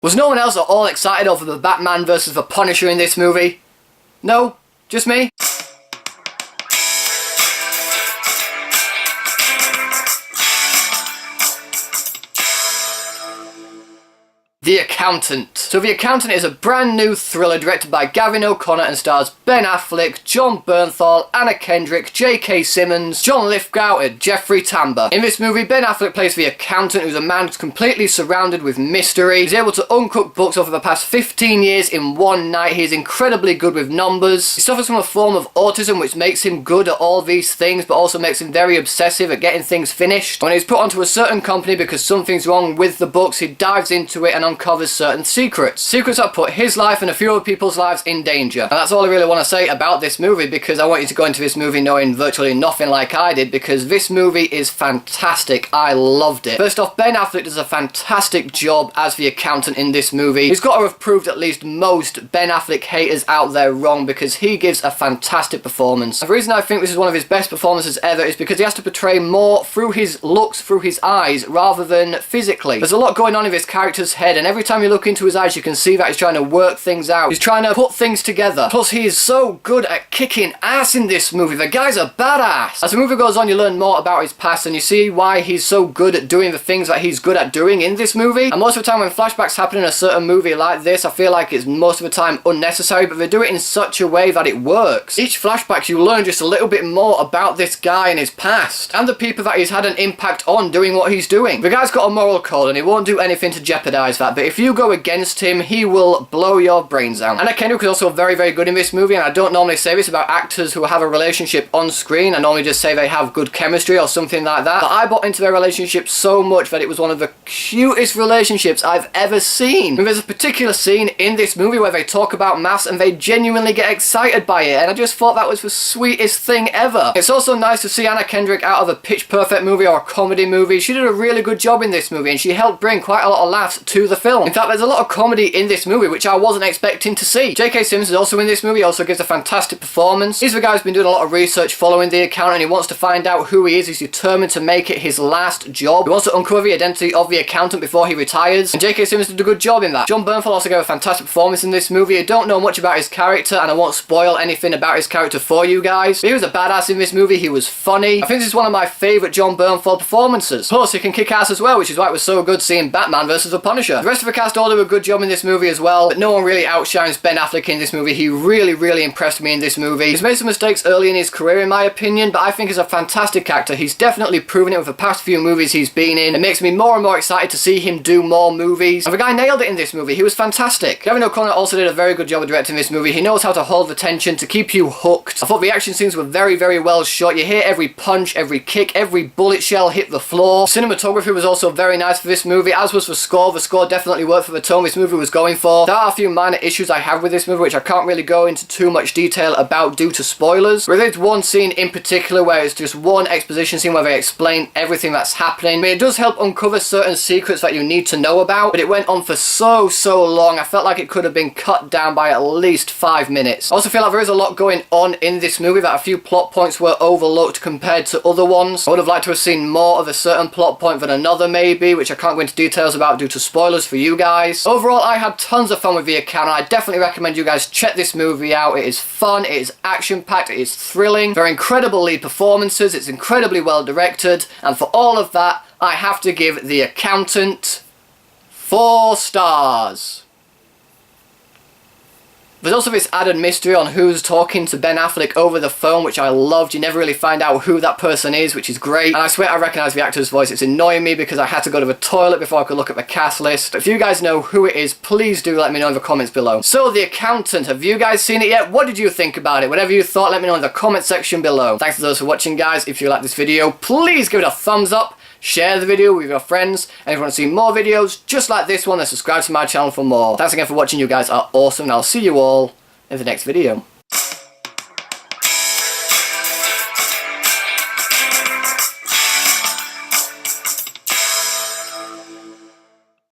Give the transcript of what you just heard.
Was no one else at all excited over the Batman versus the Punisher in this movie? No? Just me? The Accountant. So The Accountant is a brand new thriller directed by Gavin O'Connor and stars Ben Affleck, Jon Bernthal, Anna Kendrick, J.K. Simmons, John Lithgow and Jeffrey Tambour. In this movie, Ben Affleck plays the accountant who's a man who's completely surrounded with mystery. He's able to uncook books over the past 15 years in one night. He is incredibly good with numbers. He suffers from a form of autism which makes him good at all these things but also makes him very obsessive at getting things finished. When he's put onto a certain company because something's wrong with the books, he dives into it and uncovers certain secrets that put his life and a few other people's lives in danger. And that's all I really want to say about this movie, because I want you to go into this movie knowing virtually nothing like I did, because this movie is fantastic. I loved it. First off, Ben Affleck does a fantastic job as the accountant in this movie. He's got to have proved at least most Ben Affleck haters out there wrong, because he gives a fantastic performance. And the reason I think this is one of his best performances ever is because he has to portray more through his looks, through his eyes, rather than physically. There's a lot going on in this character's head, and every time you look into his eyes you can see that he's trying to work things out. He's trying to put things together. Plus he is so good at kicking ass in this movie. The guy's a badass. As the movie goes on you learn more about his past and you see why he's so good at doing the things that he's good at doing in this movie. And most of the time when flashbacks happen in a certain movie like this, I feel like it's most of the time unnecessary, but they do it in such a way that it works. Each flashback you learn just a little bit more about this guy and his past and the people that he's had an impact on doing what he's doing. The guy's got a moral code and he won't do anything to jeopardize that, but if you go against him he will blow your brains out. Anna Kendrick is also very, very good in this movie, and I don't normally say this about actors who have a relationship on screen. I normally just say they have good chemistry or something like that, but I bought into their relationship so much that it was one of the cutest relationships I've ever seen. And there's a particular scene in this movie where they talk about maths and they genuinely get excited by it, and I just thought that was the sweetest thing ever. It's also nice to see Anna Kendrick out of a Pitch Perfect movie or a comedy movie. She did a really good job in this movie and she helped bring quite a lot of laughs to the film. In fact, there's a lot of comedy in this movie which I wasn't expecting to see. J.K. Simmons is also in this movie, also gives a fantastic performance. He's the guy who's been doing a lot of research following the accountant, and he wants to find out who he is. He's determined to make it his last job. He wants to uncover the identity of the accountant before he retires, and J.K. Simmons did a good job in that. Jon Bernthal also gave a fantastic performance in this movie. I don't know much about his character and I won't spoil anything about his character for you guys, but he was a badass in this movie. He was funny. I think this is one of my favourite Jon Bernthal performances. Plus he can kick ass as well, which is why it was so good seeing Batman versus the Punisher. The rest of the cast all do a good job in this movie as well, but no one really outshines Ben Affleck in this movie. He really impressed me in this movie. He's made some mistakes early in his career in my opinion, but I think he's a fantastic actor. He's definitely proven it with the past few movies he's been in. It makes me more and more excited to see him do more movies, and the guy nailed it in this movie. He was fantastic. Gavin O'Connor also did a very good job of directing this movie. He knows how to hold the tension to keep you hooked. I thought the action scenes were very well shot. You hear every punch, every kick, every bullet shell hit the floor. Cinematography was also very nice for this movie, as was the score. The score definitely worked for the tone this movie was going for. There are a few minor issues I have with this movie which I can't really go into too much detail about due to spoilers. But there's one scene in particular where it's just one exposition scene where they explain everything that's happening. I mean, it does help uncover certain secrets that you need to know about, but it went on for so long. I felt like it could have been cut down by at least 5 minutes. I also feel like there is a lot going on in this movie, that a few plot points were overlooked compared to other ones. I would have liked to have seen more of a certain plot point than another maybe, which I can't go into details about due to spoilers for you guys. Overall, I had tons of fun with The Accountant. I definitely recommend you guys check this movie out. It is fun, it is action-packed, it is thrilling. There are incredible lead performances, it's incredibly well directed, and for all of that, I have to give The Accountant 4 stars. There's also this added mystery on who's talking to Ben Affleck over the phone, which I loved. You never really find out who that person is, which is great. And I swear I recognise the actor's voice. It's annoying me because I had to go to the toilet before I could look at the cast list. If you guys know who it is, please do let me know in the comments below. So, The Accountant, have you guys seen it yet? What did you think about it? Whatever you thought, let me know in the comment section below. Thanks to those for watching, guys. If you like this video, please give it a thumbs up. Share the video with your friends, and if you want to see more videos just like this one, then subscribe to my channel for more. Thanks again for watching. You guys are awesome, and I'll see you all in the next video.